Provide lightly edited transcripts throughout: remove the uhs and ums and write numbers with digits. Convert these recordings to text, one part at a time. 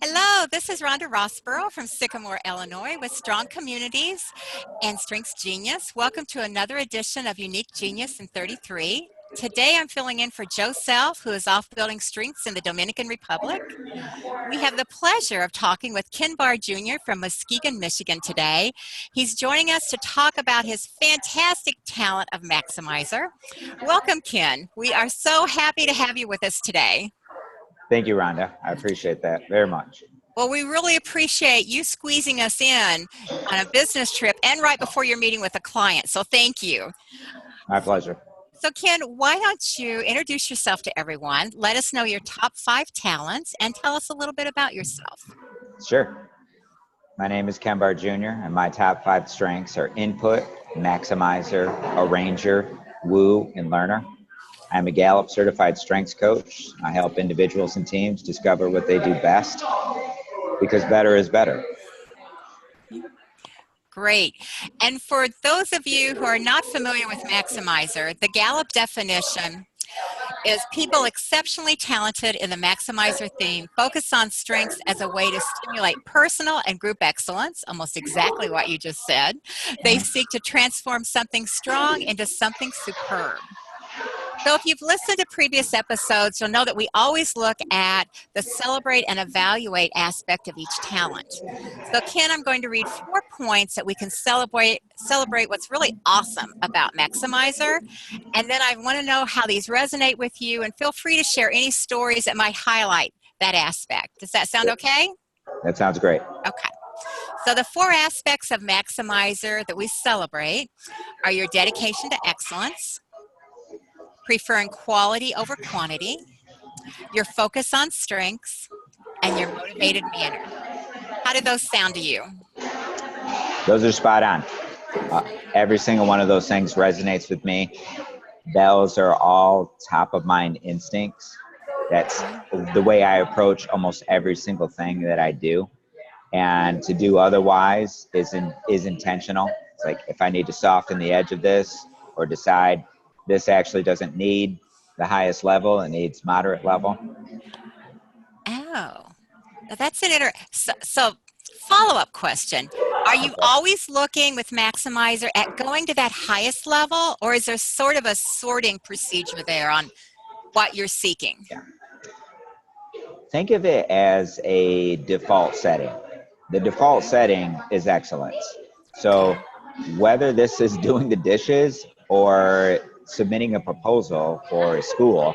Hello, this is Rhonda Rossborough from Sycamore, Illinois with Strong Communities and Strengths Genius. Welcome to another edition of Unique Genius in 33. Today I'm filling in for Joe Self, who is off building strengths in the Dominican Republic. We have the pleasure of talking with Ken Barr Jr. from Muskegon, Michigan today. He's joining us to talk about his fantastic talent of maximizer. Welcome, Ken. We are so happy to have you with us today. Thank you, Rhonda. I appreciate that very much. Well, we really appreciate you squeezing us in on a business trip and right before you're meeting with a client. So thank you. My pleasure. So Ken, why don't you introduce yourself to everyone? Let us know your top 5 talents and tell us a little bit about yourself. Sure. My name is Ken Barr Jr. and my top 5 strengths are input, maximizer, arranger, woo, and learner. I'm a Gallup certified strengths coach. I help individuals and teams discover what they do best because better is better. Great. And for those of you who are not familiar with maximizer, the Gallup definition is people exceptionally talented in the maximizer theme focus on strengths as a way to stimulate personal and group excellence, almost exactly what you just said. They seek to transform something strong into something superb. So if you've listened to previous episodes, you'll know that we always look at the celebrate and evaluate aspect of each talent. So Ken, I'm going to read 4 points that we can celebrate what's really awesome about Maximizer. And then I want to know how these resonate with you, and feel free to share any stories that might highlight that aspect. Does that sound okay? That sounds great. Okay. So the 4 aspects of Maximizer that we celebrate are your dedication to excellence, preferring quality over quantity, your focus on strengths, and your motivated manner. How do those sound to you? Those are spot on. Every single one of those things resonates with me. Those are all top of mind instincts. That's the way I approach almost every single thing that I do. And to do otherwise is intentional. It's like if I need to soften the edge of this or decide this actually doesn't need the highest level, it needs moderate level. Oh, that's an so follow-up question. Are you always looking with Maximizer at going to that highest level, or is there sort of a sorting procedure there on what you're seeking? Yeah. Think of it as a default setting. The default setting is excellence. So whether this is doing the dishes or submitting a proposal for a school,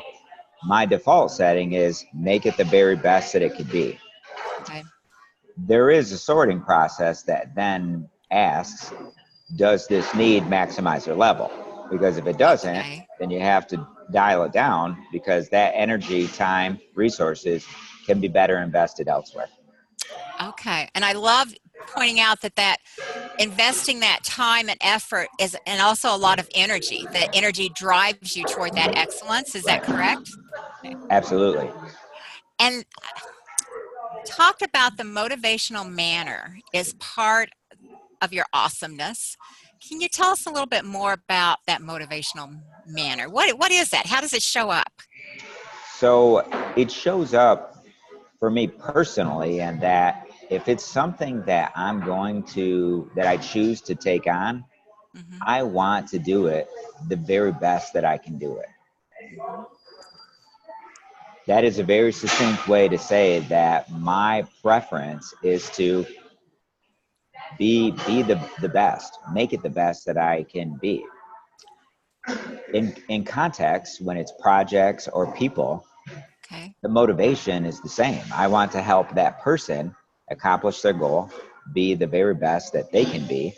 my default setting is make it the very best that it could be. Okay. There is a sorting process that then asks, does this need maximizer level? Because if it doesn't, then you have to dial it down because that energy, time, resources can be better invested elsewhere. Okay. And I love pointing out that investing that time and effort is, and also a lot of energy. That energy drives you toward that excellence. Is that correct? Absolutely. And talked about the motivational manner is part of your awesomeness. Can you tell us a little bit more about that motivational manner? What is that? How does it show up? So it shows up for me personally, and that if it's something that I choose to take on, I want to do it the very best that I can do it. That is a very succinct way to say that my preference is to be the best, make it the best that I can be. In context, when it's projects or people, the motivation is the same. I want to help that person accomplish their goal, be the very best that they can be.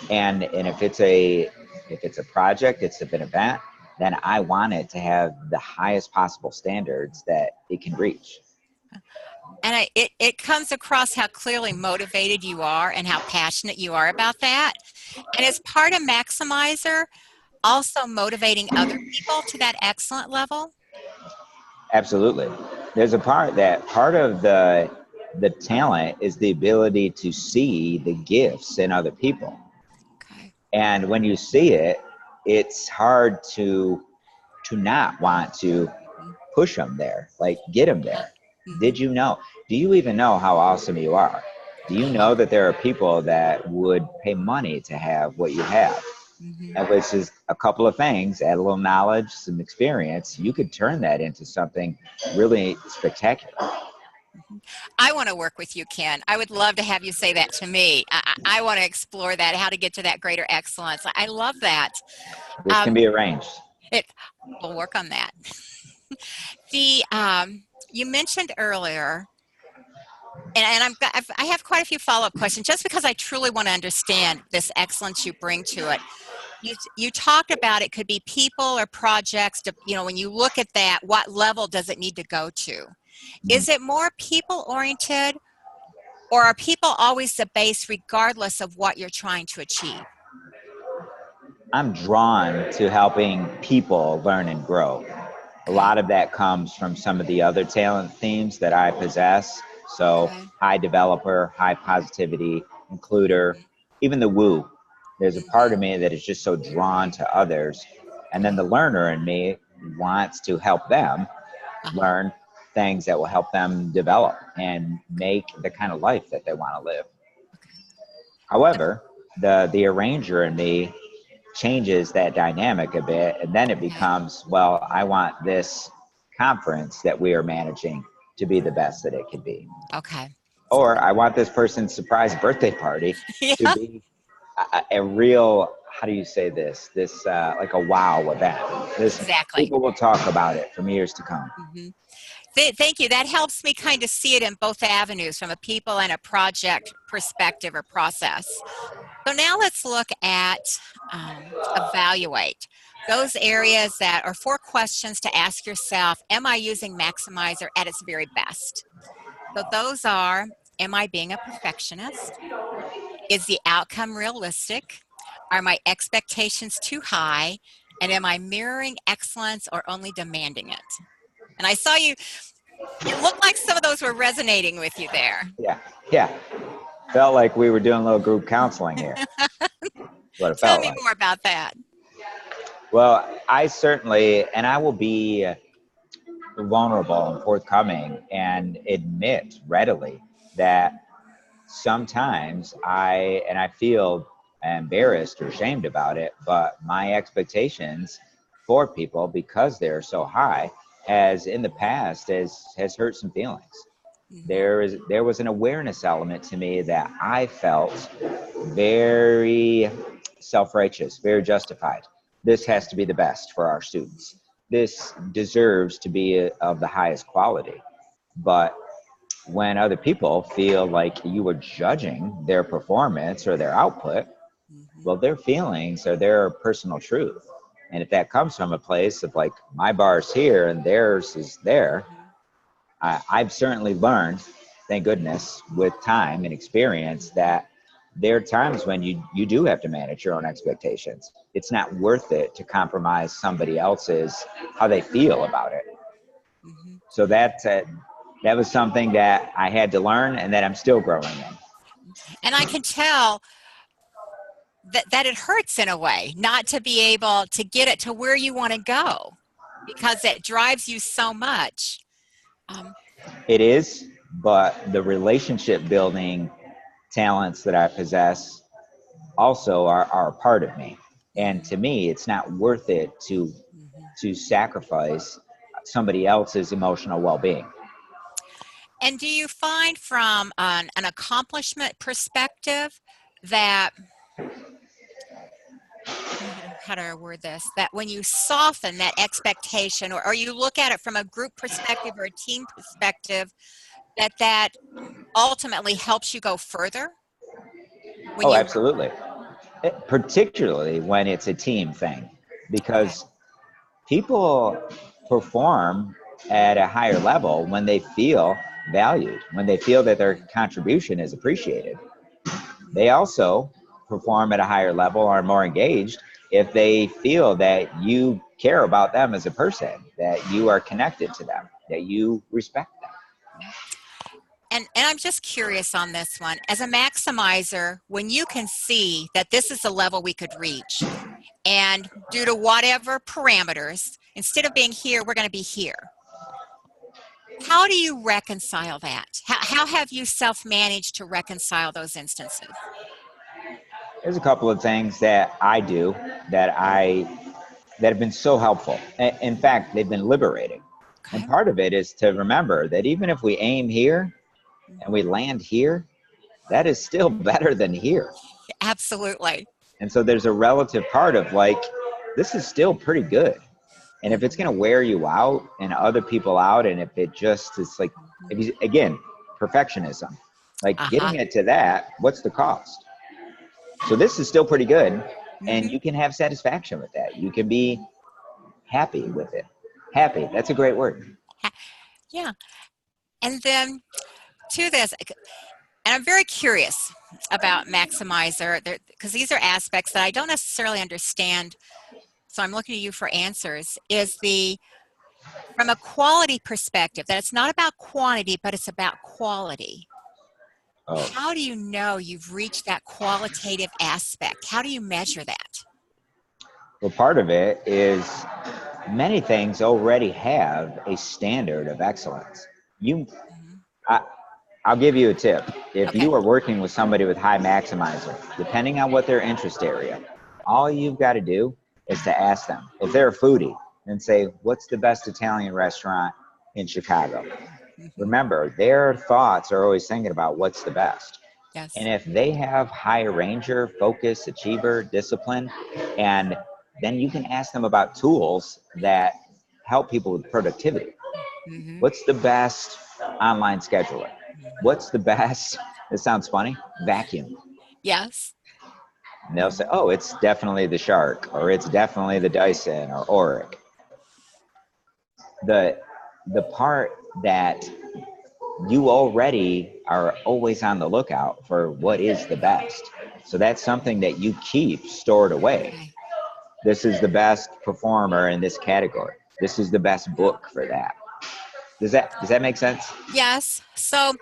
And if it's a project, it's an event, then I want it to have the highest possible standards that it can reach. And it comes across how clearly motivated you are and how passionate you are about that. And as part of Maximizer, also motivating other people to that excellent level? Absolutely. There's a part of the talent is the ability to see the gifts in other people. Okay. And when you see it, it's hard to not want to push them there, like get them there. Mm-hmm. Did you know? Do you even know how awesome you are? Do you Uh-huh. know that there are people that would pay money to have what you have? Mm-hmm. And which is a couple of things, add a little knowledge, some experience, you could turn that into something really spectacular. Mm-hmm. I want to work with you, Ken. I would love to have you say that to me. I want to explore that, how to get to that greater excellence. I love that. This can Um, be arranged. it, we'll work on that. The You mentioned earlier, and I have quite a few follow-up questions, just because I truly want to understand this excellence you bring to it. You talked about it could be people or projects. When you look at that, what level does it need to go to? Is it more people-oriented, or are people always the base regardless of what you're trying to achieve? I'm drawn to helping people learn and grow. A Okay. lot of that comes from some of the other talent themes that I possess. So, Okay. high developer, high positivity, includer, even the woo. There's a part Mm-hmm. of me that is just so drawn to others. And then Okay. the learner in me wants to help them Uh-huh. learn things that will help them develop and make the kind of life that they want to live. However, the arranger in me changes that dynamic a bit, and then it Okay. becomes, well, I want this conference that we are managing to be the best that it can be, Okay. or I want this person's surprise birthday party to Yeah. be a real, how do you say this like a wow event. This, Exactly. people will talk about it for years to come. Mm-hmm. Thank you. That helps me kind of see it in both avenues, from a people and a project perspective or process. So now let's look at evaluate those areas that are 4 questions to ask yourself. Am I using Maximizer at its very best? So those are, am I being a perfectionist? Is the outcome realistic? Are my expectations too high? And am I mirroring excellence or only demanding it? And I saw you look like some of those were resonating with you there. Yeah, yeah. Felt like we were doing a little group counseling here. That's what it Tell felt me like. more about that. Well, I certainly, and I will be vulnerable and forthcoming and admit readily that sometimes I feel embarrassed or ashamed about it, but my expectations for people, because they're so high, has in the past has hurt some feelings. Mm-hmm. There was an awareness element to me that I felt very self-righteous, very justified. This Okay. has to be the best for our students. This deserves to be of the highest quality. But when other people feel like you are judging their performance or their output, Mm-hmm. well, their feelings are their personal truth. And if that comes from a place of like, my bar's here and theirs is there, Mm-hmm. I've certainly learned, thank goodness, with time and experience, Mm-hmm. that there are times when you do have to manage your own expectations. It's not worth it to compromise somebody else's, how they feel about it. Mm-hmm. So that was something that I had to learn and that I'm still growing in. And I can tell that it hurts in a way not to be able to get it to where you want to go, because it drives you so much. Um, It is, but the relationship building talents that I possess also are a part of me. And mm-hmm. to me, it's not worth it Mm-hmm. to sacrifice somebody else's emotional well-being. And do you find, from an accomplishment perspective, that, how do I word this, that when you soften that expectation, or you look at it from a group perspective or a team perspective, that ultimately helps you go further when Oh, you. absolutely. Particularly when it's a team thing, Okay. because people perform at a higher level when they feel valued, when they feel that their contribution is appreciated. They also perform at a higher level, are more engaged, if they feel that you care about them as a person, that you are connected to them, that you respect them. And I'm just curious on this one. As a maximizer, when you can see that this is the level we could reach, and due to whatever parameters, instead of being here, we're going to be here. How do you reconcile that? How have you self-managed to reconcile those instances? There's a couple of things that I do that that have been so helpful. In fact, they've been liberating. And Okay. part of it is to remember that even if we aim here and we land here, that is still better than here. Absolutely. And so there's a relative part of like, this is still pretty good. And if it's Mhm, going to wear you out and other people out, and if it just is like, mhm. if you, again, perfectionism, like getting Uh-huh. it to that, what's the cost? So this is still pretty good. And Mhm. you can have satisfaction with that. You can be happy with it. Happy, that's a great word. Ha Yeah, and then to this, and I'm very curious about Maximizer, because these are aspects that I don't necessarily understand, so I'm looking to you for answers, is from a quality perspective, that it's not about quantity, but it's about quality. Oh, How do you know you've reached that qualitative aspect? How do you measure that? well, part of it is many things already have a standard of excellence. You, Mhm. I, I'll give you a tip. If Okay. you are working with somebody with high maximizer, depending on what their interest area, all you've got to do is to ask them. If they're a foodie, then say, what's the best Italian restaurant in Chicago? Mhm. Remember, their thoughts are always thinking about what's the best. And Yes. if they have high ranger, focus, achiever, discipline, and then you can ask them about tools that help people with productivity. Mhm. What's the best online scheduler? Mhm. What's the best, this sounds funny, vacuum? Yes. And they'll say, Mhm. oh, it's definitely the Shark, or it's definitely the Dyson or Auric. The, the part that you already are always on the lookout for what is the best. So that's something that you keep stored away. Okay. This is the best performer in this category. This is the best book for that. Does that make sense? Yes. So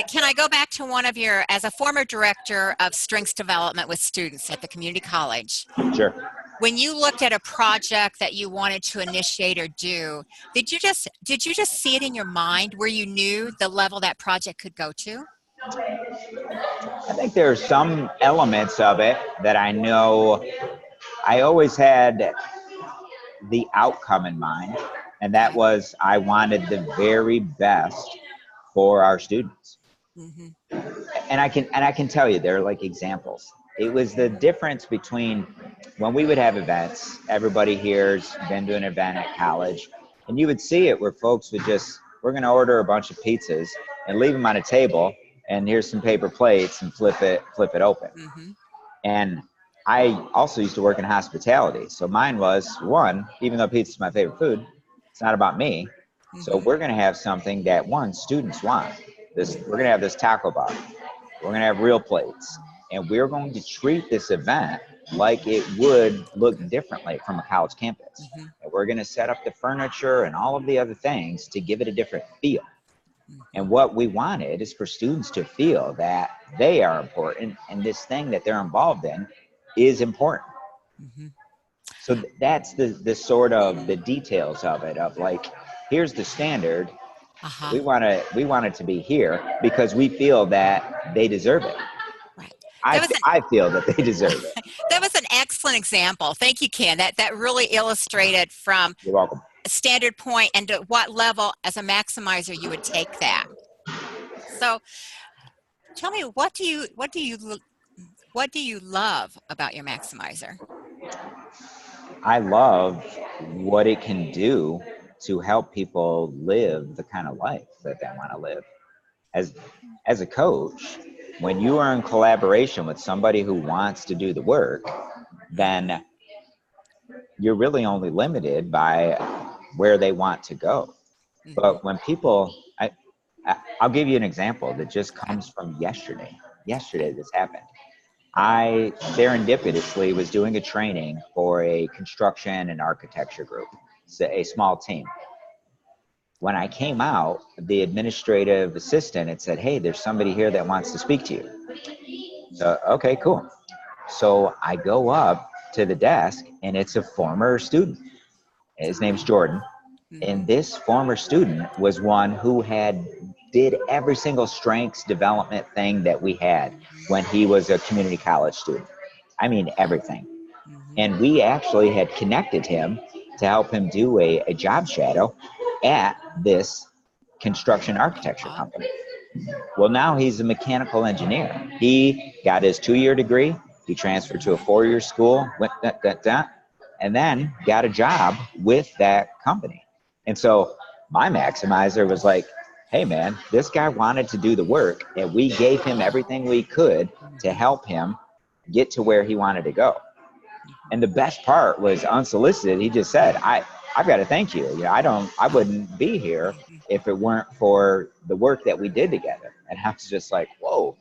can I go back to one of your, as a former director of strengths development with students at the community college, Sure. when you looked at a project that you wanted to initiate or do, did you just see it in your mind where you knew the level that project could go to? I think there are some elements of it that I know I always had the outcome in mind, and that Okay. was I wanted the very best for our students. Mhm. And I can tell you there are like examples. It was the Mhm. difference between when we would have events. Everybody here's been to an event at college, and you would see it where folks would just, we're going to order a bunch of pizzas and leave them on a table, and here's some paper plates and flip it open. Mhm. And I also used to work in hospitality, so mine was one, even though pizza is my favorite food, it's not about me. So Mhm. we're going to have something that one, students want. This, we're going to have this taco bar. We're going to have real plates, and we're going to treat this event like it would look differently from a college campus. Mhm. And we're going to set up the furniture and all of the other things to give it a different feel. And Mhm. what we wanted is for students to feel that they are important and this thing that they're involved in is important. Mhm. So that's the sort of the details of it, of like, here's the standard. Uh-huh. We want it to be here because we feel that they deserve it. Right. I, That was an I feel that they deserve it. that was an excellent example. Thank you, Ken. That really illustrated from You're welcome. a standard point and to what level as a maximizer you would take that. So tell me, what do you love about your maximizer? I love what it can do to help people live the kind of life that they want to live. As as a coach, when you are in collaboration with somebody who wants to do the work, Mhm. then you're really only limited by where they want to go. Mhm. But when people, I'll give you an example that just Okay. comes from yesterday. Yesterday, Okay. this happened. I serendipitously was doing a training for a construction and architecture group, it's a small team. When I came out, the administrative assistant had said, hey, there's somebody here that wants to speak to you. So, okay, cool. So I go up to the desk and it's a former student. His name's Jordan. And this former student was one who had did every single strengths development thing that we had when he was a community college student. I mean, everything. And we actually had connected him to help him do a job shadow at this construction architecture company. Well, now he's a mechanical engineer. He got his 2-year degree. He transferred to a 4-year school, and then got a job with that company. And so my maximizer was like, hey man, this guy wanted to do the work and we gave him everything we could to help him get to where he wanted to go. And the best part was unsolicited. He just said, I've got to thank you. You know, I wouldn't be here if it weren't for the work that we did together. And I was just like, whoa.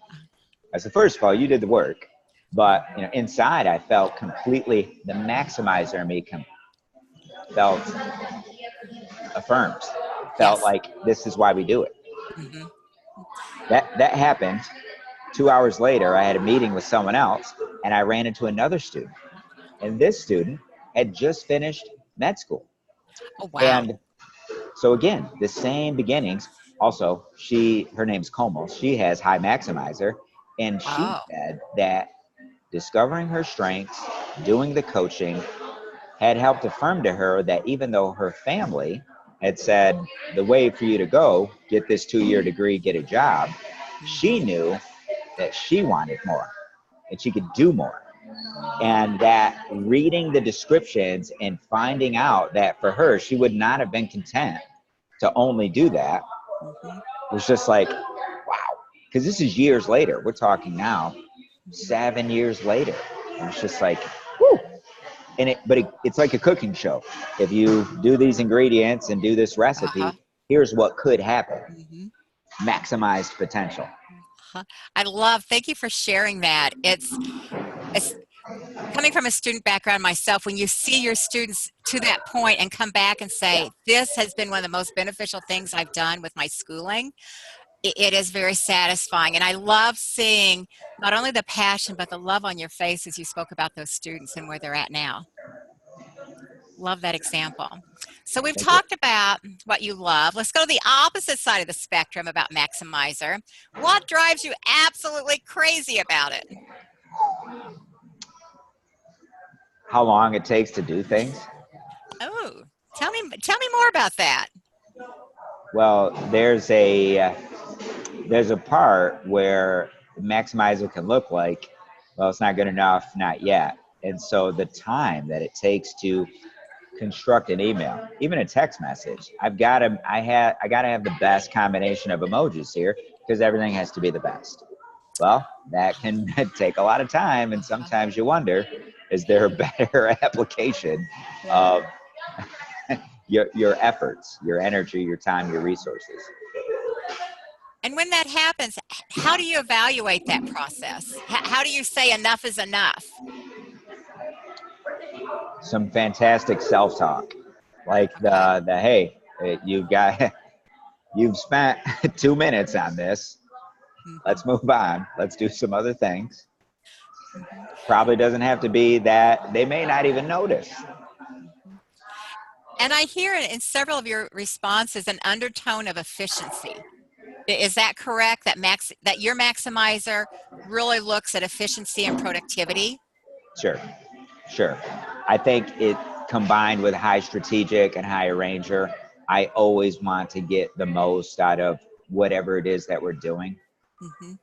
I said, first of all, you did the work. But you know, inside I felt completely, the maximizer in me felt affirmed. Felt Yes. like this is why we do it. Mm-hmm. That happened. 2 hours later, I had a meeting with someone else and I ran into another student. And this student had just finished med school. Oh, wow. And so again, the same beginnings. Also, her name's Como. She has high maximizer. And she Oh. said that discovering her strengths, doing the coaching, had helped affirm to her that even though her family had said, the way for you to go, get this 2-year degree, get a job, she knew that she wanted more and she could do more. And that reading the descriptions and finding out that for her, she would not have been content to only do that was just like, wow. Because this is years later. We're talking now 7 years later. And it's just like, whoo. And it's like a cooking show. If you do these ingredients and do this recipe, here's what could happen. Maximized potential. Thank you for sharing that. It's coming from a student background myself, when you see your students to that point and come back and say, this has been one of the most beneficial things I've done with my schooling, it is very satisfying. And I love seeing not only the passion, but the love on your face as you spoke about those students and where they're at now. Love that example. So we've Thank you. talked about what you love. Let's go to the opposite side of the spectrum about Maximizer. What drives you absolutely crazy about it? How long it takes to do things? Oh, tell me more about that. Well, there's a part where the maximizer can look like, well, it's not good enough, not yet. And so the time that it takes to construct an email, even a text message, I gotta have the best combination of emojis here because everything has to be the best. Well, that can take a lot of time, and sometimes you wonder, is there a better application of your efforts, your energy, your time, your resources? And when that happens, how do you evaluate that process? How do you say enough is enough? Some fantastic self-talk, like the hey, you've spent 2 minutes on this. Let's move on. Let's do some other things. Probably doesn't have to be that. They may not even notice. And I hear in several of your responses an undertone of efficiency. Is that correct? That your maximizer really looks at efficiency and productivity? Sure. I think it combined with high strategic and high arranger, I always want to get the most out of whatever it is that we're doing.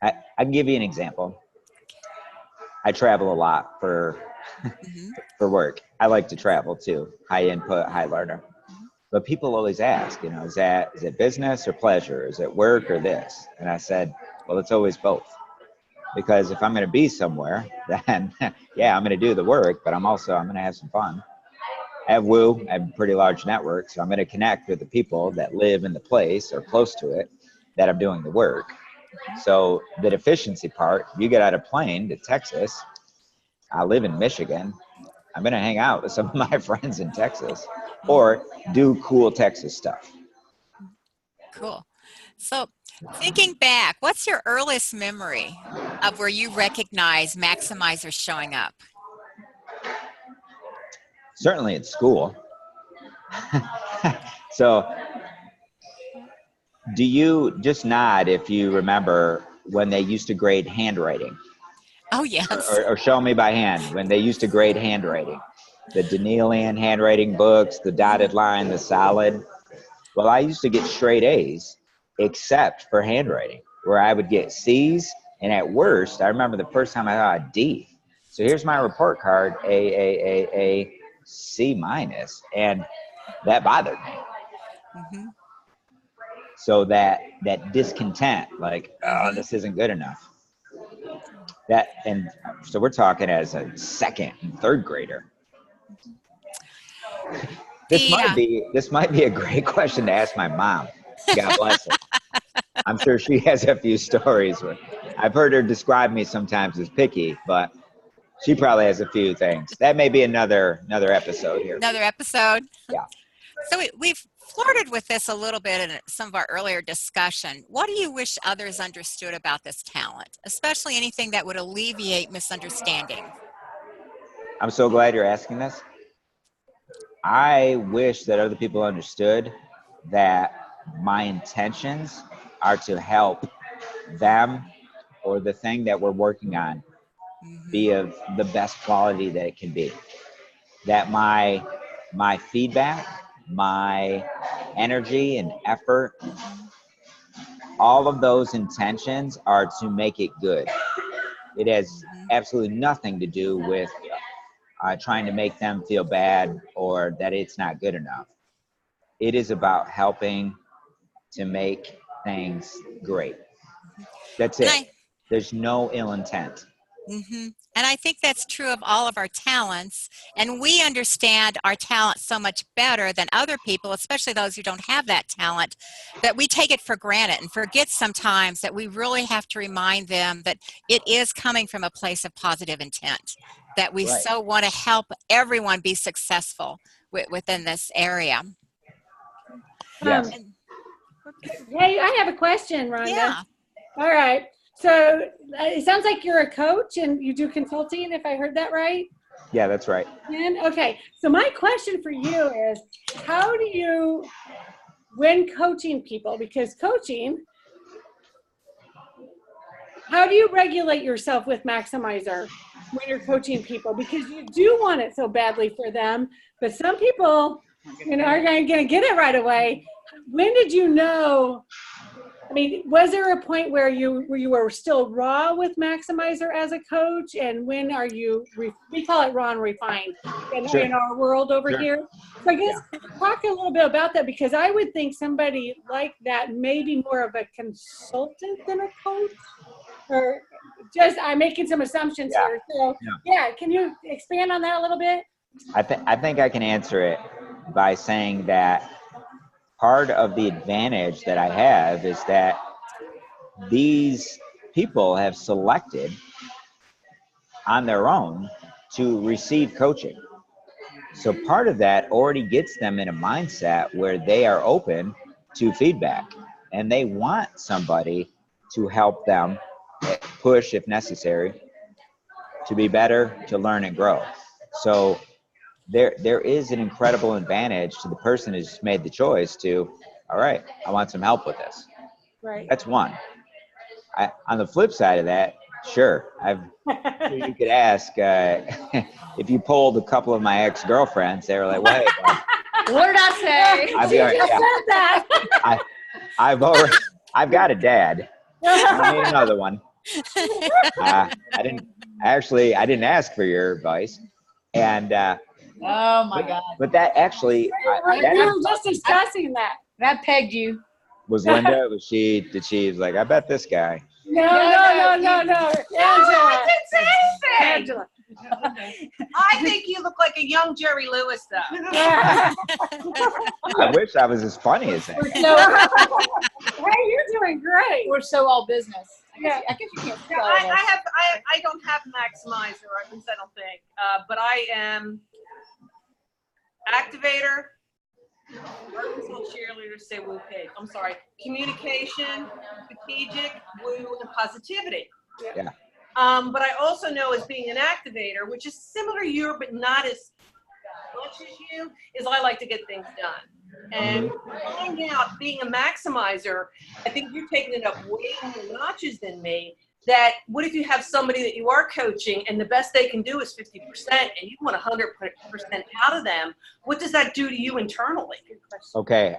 I can give you an example. I travel a lot for work. I like to travel too. High input, high learner. But people always ask, you know, is it business or pleasure? Is it work or this? And I said, well, it's always both. Because if I'm going to be somewhere, then yeah, I'm going to do the work, but I'm going to have some fun. I have a pretty large network, so I'm going to connect with the people that live in the place or close to it that I'm doing the work. So the efficiency part, you get out of plane to Texas. I live in Michigan. I'm going to hang out with some of my friends in Texas or do cool Texas stuff. Cool. So thinking back, what's your earliest memory of where you recognize maximizers showing up? Certainly at school. So do you just nod if you remember when they used to grade handwriting? Oh, yes. Or show me by hand when they used to grade handwriting? The Danielian handwriting books, the dotted line, the solid. Well, I used to get straight A's except for handwriting, where I would get C's, and at worst, I remember the first time I got a D. So here's my report card, A, C minus, and that bothered me. Mm-hmm. So that discontent, like, oh, Mm-hmm. this isn't good enough. That, and so we're talking as a second and third grader. The This might be a great question to ask my mom. God bless her. I'm sure she has a few stories. I've heard her describe me sometimes as picky, but she probably has a few things. That may be another episode here. Another episode. Yeah. So we've flirted with this a little bit in some of our earlier discussion. What do you wish others understood about this talent, especially anything that would alleviate misunderstanding? I'm so glad you're asking this. I wish that other people understood that my intentions are to help them or the thing that we're working on be of the best quality that it can be. That my feedback, my energy and effort, all of those intentions are to make it good. It has absolutely nothing to do with trying to make them feel bad or that it's not good enough. It is about helping to make things great. That's it. There's no ill intent. Mm-hmm. And I think that's true of all of our talents. And we understand our talent so much better than other people, especially those who don't have that talent, that we take it for granted and forget sometimes that we really have to remind them that it is coming from a place of positive intent, that we Right. so want to help everyone be successful within this area. Yes. Hey, I have a question, Rhonda. Yeah. All right. So it sounds like you're a coach and you do consulting, if I heard that right. Yeah, that's right. And okay. So my question for you is, how do you, when coaching people, because coaching, how do you regulate yourself with Maximizer when you're coaching people? Because you do want it so badly for them, but some people, are going to get it right away. When did you know? I mean, was there a point where you were still raw with Maximizer as a coach? And when are you, we call it raw and refined in our world over here. So I guess talk a little bit about that, because I would think somebody like that may be more of a consultant than a coach. Or just, I'm making some assumptions here. So can you expand on that a little bit? I think I can answer it by saying that part of the advantage that I have is that these people have selected on their own to receive coaching. So part of that already gets them in a mindset where they are open to feedback and they want somebody to help them push if necessary to be better, to learn and grow. So there is an incredible advantage to the person who's made the choice to, all right, I want some help with this. Right. That's one. On the flip side of that, sure, you could ask if you polled a couple of my ex-girlfriends, they were like, well, hey, what did I say? I've got a dad. I need another one. I didn't ask for your advice. And oh my God. But that actually, we were just discussing that. That pegged you. Was Linda, did she like, I bet this guy. No. No, I didn't say anything. Angela. I think you look like a young Jerry Lewis, though. I wish I was as funny as that. Hey, you're doing great. We're so all business. I guess you can't Yeah, I don't have Maximizer, at least I don't think. But I am activator. Cheerleaders say woo pig. I'm sorry. Communication, strategic, woo, and positivity. Yeah. But I also know as being an activator, which is similar to you, but not as much as you, is I like to get things done. And find out, being a maximizer, I think you're taking it up way more notches than me. That what if you have somebody that you are coaching and the best they can do is 50% and you want 100% out of them? What does that do to you internally? Okay,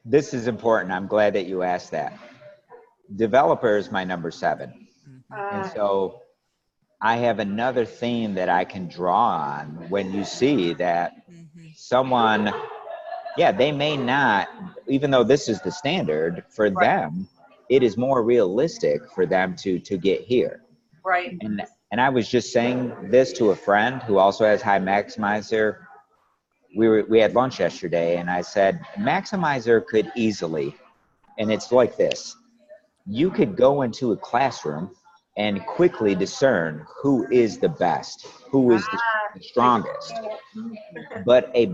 this is important. I'm glad that you asked that. Developer is my number 7. And so I have another theme that I can draw on when you see that someone, yeah, they may not, even though this is the standard for Right. them, it is more realistic for them to get here. Right. And I was just saying this to a friend who also has high maximizer. We had lunch yesterday, and I said, maximizer could easily, and it's like this. You could go into a classroom and quickly discern who is the best, who is the strongest. But a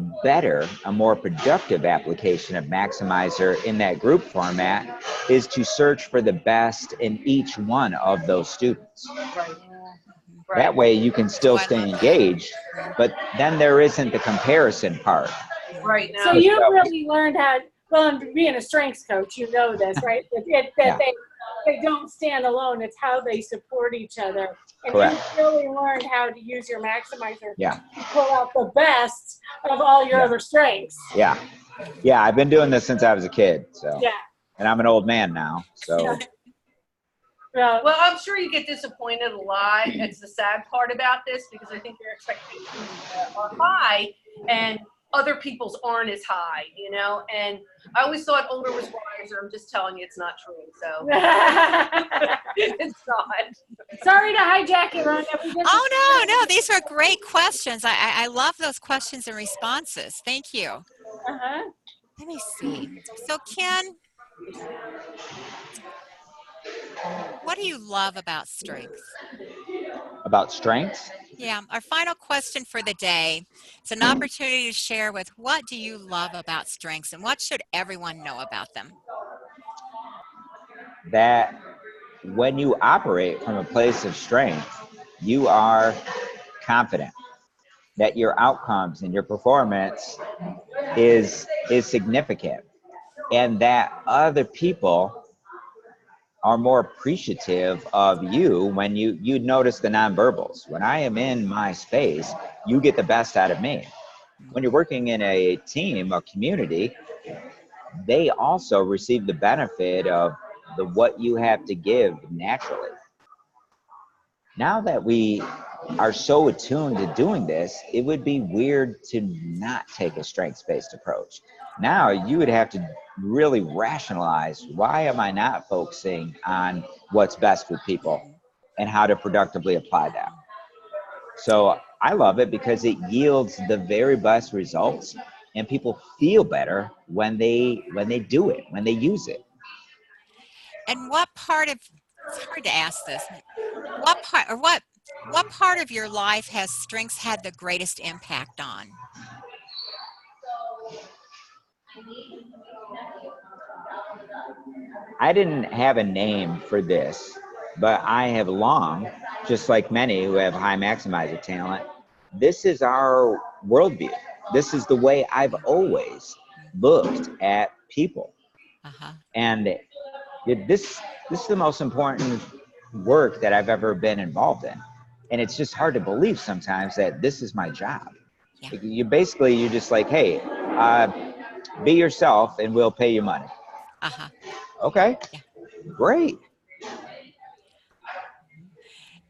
more productive application of maximizer in that group format is to search for the best in each one of those students. Right. That way you can still stay engaged, but then there isn't the comparison part. Right. Now, So you really learned how, well, being a strengths coach, you know this, right? That they don't stand alone. It's how they support each other. And Correct. you really learned how to use your maximizer Yeah. to pull out the best of all your other strengths. Yeah. Yeah, I've been doing this since I was a kid. So. Yeah. And I'm an old man now. So. Well, I'm sure you get disappointed a lot. It's the sad part about this because I think your expectations are high and other people's aren't as high, you know? And I always thought older was wiser. I'm just telling you it's not true. So it's not. sorry to hijack it, Rhonda. Oh, no. These are great questions. I love those questions and responses. Thank you. Uh-huh. Let me see. So, Ken, what do you love about strengths? About strengths? Yeah, our final question for the day. It's an opportunity to share with what do you love about strengths and what should everyone know about them? That when you operate from a place of strength, you are confident that your outcomes and your performance is significant, and that other people are more appreciative of you when you notice the nonverbals. When I am in my space, you get the best out of me. When you're working in a team, a community, they also receive the benefit of what you have to give naturally. Now that we are so attuned to doing this, it would be weird to not take a strengths-based approach. Now you would have to really rationalize, why am I not focusing on what's best with people and how to productively apply that? So I love it because it yields the very best results, and people feel better when they do it, when they use it. And what part of, it's hard to ask this, what part of your life has strengths had the greatest impact on? I didn't have a name for this, but I have long, just like many who have high maximizer talent, this is our worldview. This is the way I've always looked at people. And this is the most important work that I've ever been involved in. And it's just hard to believe sometimes that this is my job. Yeah. You're just like, hey, be yourself and we'll pay you money. Okay, Yeah. Great.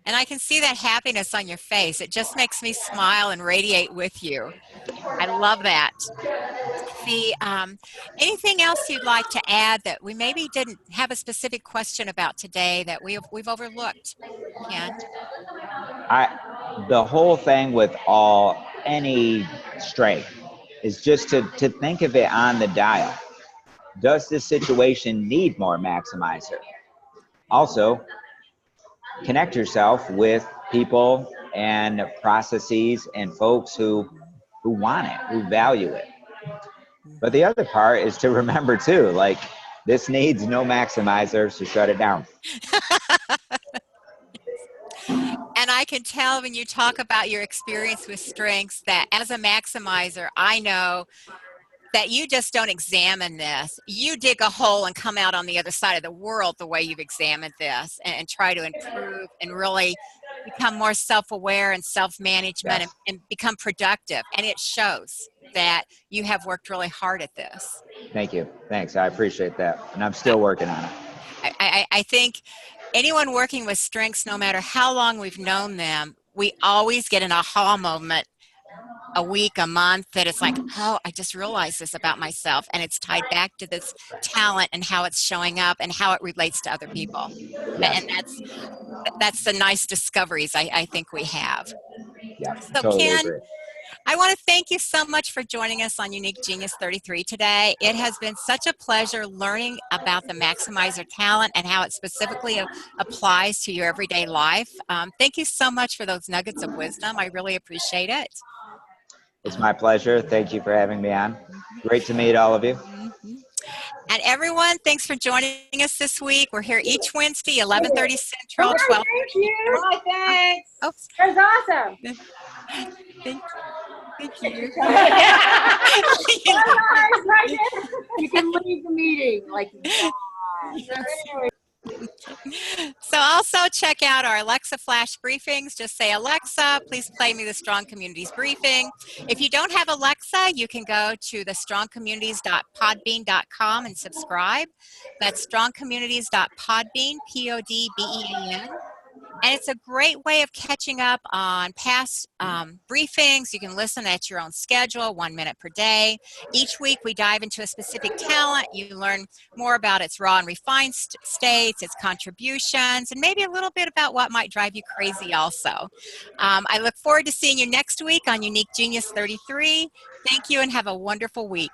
And I can see that happiness on your face. It just makes me smile and radiate with you. I love that. Anything else you'd like to add that we maybe didn't have a specific question about today that we've overlooked, Ken? The whole thing with any strength is just to think of it on the dial. Does this situation need more maximizer? Also, connect yourself with people and processes and folks who want it, who value it. But the other part is to remember too, like, this needs no maximizer, so shut it down. And I can tell when you talk about your experience with strengths that as a maximizer, I know that you just don't examine this. You dig a hole and come out on the other side of the world the way you've examined this, and try to improve and really become more self-aware and self-management, Yes. and become productive. And it shows that you have worked really hard at this. Thank you. Thanks. I appreciate that. And I'm still working on it. I think anyone working with strengths, no matter how long we've known them, we always get an aha moment, a week, a month, that it's like, oh, I just realized this about myself. And it's tied back to this talent and how it's showing up and how it relates to other people. Yes. And that's the nice discoveries I think we have. Yeah. So Totally Ken, agree. I want to thank you so much for joining us on Unique Genius 33 today. It has been such a pleasure learning about the Maximizer talent and how it specifically applies to your everyday life. Thank you so much for those nuggets of wisdom. I really appreciate it. It's my pleasure. Thank you for having me on. Great to meet all of you. And everyone, thanks for joining us this week. We're here each Wednesday, 11:30 Central, 12. Thank you. Bye, thanks. Oh, That was awesome. thank you. You can leave the meeting. Like, So also check out our Alexa Flash briefings. Just say, Alexa, please play me the Strong Communities briefing. If you don't have Alexa, you can go to the strongcommunities.podbean.com and subscribe. That's strongcommunities.podbean, Podbean. And it's a great way of catching up on past briefings. You can listen at your own schedule, 1 minute per day. Each week we dive into a specific talent. You learn more about its raw and refined states, its contributions, and maybe a little bit about what might drive you crazy also. I look forward to seeing you next week on Unique Genius 33. Thank you and have a wonderful week.